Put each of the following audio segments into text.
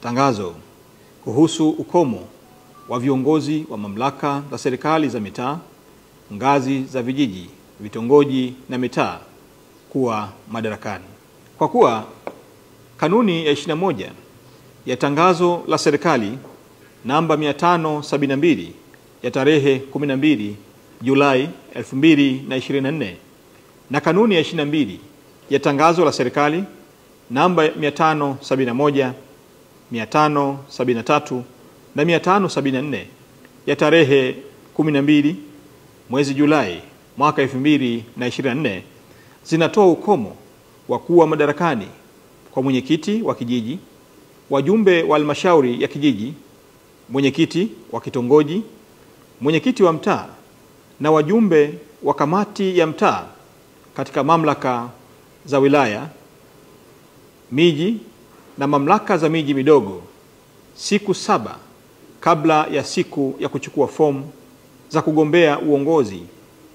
Tangazo kuhusu ukomo wa viongozi wa mamlaka za serikali za mitaa, ngazi za vijiji, vitongoji na mitaa kuwa madarakani. Kwa kuwa kanuni ya 21 ya tangazo la serikali namba 572 ya tarehe 12 Julai 2024 na kanuni ya 22 ya tangazo la serikali namba 571, 573 na 574 ya tarehe 12 mwezi Julai mwaka 2024 zinatoa ukomo wa kuwa madarakani kwa mwenyekiti wa kijiji, wajumbe wa halmashauri ya kijiji, mwenyekiti wa kitongoji, mwenyekiti wa mtaa na wajumbe wa kamati ya mtaa katika mamlaka za wilaya, miji na mamlaka za miji midogo siku 7 kabla ya siku ya kuchukua fomu za kugombea uongozi,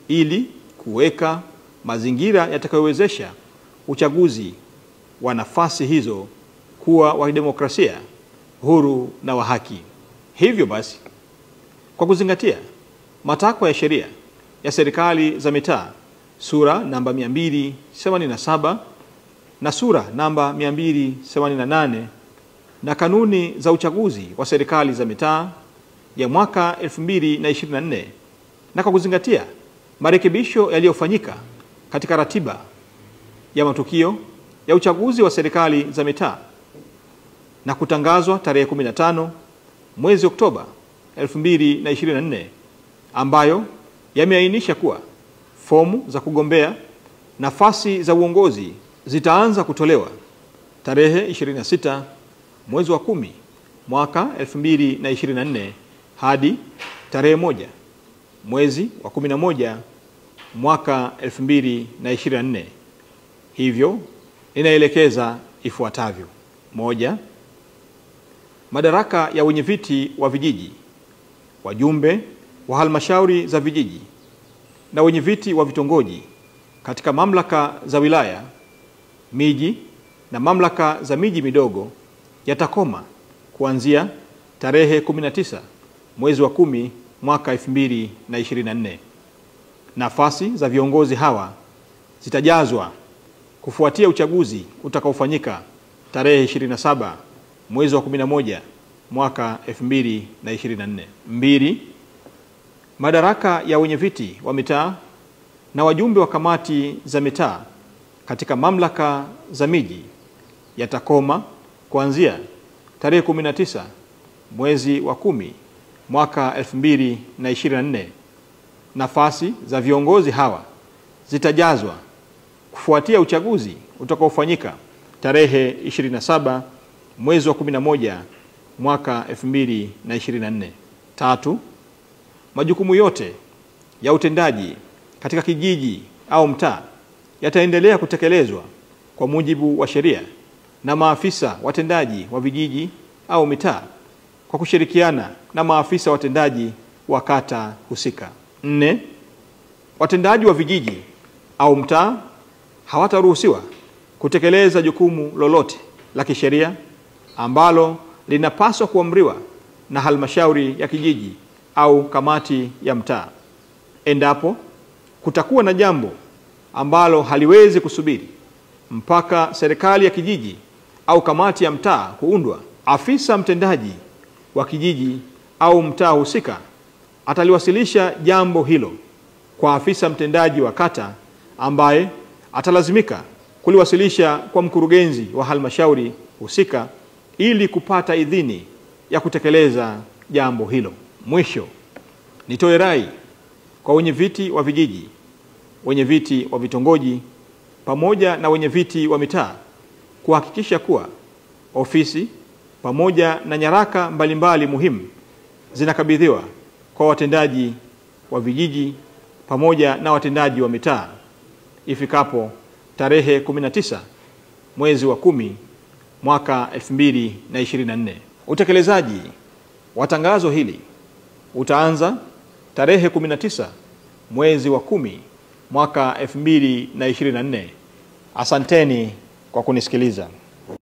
ili kuweka mazingira yatakayowezesha uchaguzi wa nafasi hizo kuwa wa demokrasia, huru na wa haki. Hivyo basi, kwa kuzingatia matakwa ya sheria ya serikali za mitaa sura namba 287 na sura namba 288 na kanuni za uchaguzi wa serikali za mitaa ya mwaka 2024, na kwa kuzingatia marekebisho yaliyofanyika katika ratiba ya matukio ya uchaguzi wa serikali za mitaa na kutangazwa tarehe 15 mwezi Oktoba 2024, ambayo yameainisha kuwa fomu za kugombea nafasi za uongozi zitaanza kutolewa tarehe 26 mwezi wa 10 mwaka 2024 hadi tarehe 1 mwezi wa 11 mwaka 2024. Hivyo inaelekeza ifuatavyo: 1. Madaraka ya wenyeviti wa vijiji, wajumbe wa halmashauri za vijiji na wenyeviti wa vitongoji katika mamlaka za wilaya, miji na mamlaka za miji midogo yatakoma kuanzia tarehe 19 mwezi wa 10 mwaka 2024. Nafasi za viongozi hawa zitajazwa kufuatia uchaguzi utakaofanyika tarehe 27 mwezi wa 11 mwaka 2024. 2. Madaraka ya wenyeviti wa mitaa na wajumbe wa kamati za mitaa katika mamlaka za miji yatakoma kuanzia tarehe 19 mwezi wa 10 mwaka 2024. Nafasi za viongozi hawa zitajazwa kufuatia uchaguzi utakaofanyika tarehe 27 mwezi wa 11 mwaka 2024. 3. Majukumu yote ya utendaji katika kijiji au mtaa yataendelea kutekelezwa kwa mujibu wa sheria na maafisa watendaji wa vijiji au mitaa kwa kushirikiana na maafisa watendaji wa kata husika. 4. Watendaji wa vijiji au mtaa hawataruhusiwa kutekeleza jukumu lolote la kisheria ambalo linapaswa kuamriwa na halmashauri ya kijiji au kamati ya mtaa. Endapo kutakuwa na jambo ambalo haliwezi kusubiri mpaka serikali ya kijiji au kamati ya mtaa kuundwa, afisa mtendaji wa kijiji au mtaa husika ataliwasilisha jambo hilo kwa afisa mtendaji wa kata, ambaye atalazimika kuliwasilisha kwa mkurugenzi wa halmashauri husika ili kupata idhini ya kutekeleza jambo hilo. Mwisho, nitoe rai kwa wenyeviti wa vijiji, wenyeviti wa vitongoji pamoja na wenyeviti wa mitaa kuhakikisha kuwa ofisi pamoja na nyaraka mbalimbali muhimu zinakabidhiwa kwa watendaji wa vijiji pamoja na watendaji wa mitaa ifikapo tarehe 19 mwezi wa 10 mwaka 2024. Utekelezaji wa tangazo hili utaanza tarehe 19 mwezi wa 10 mwaka 2024. Asanteni kwa kunisikiliza.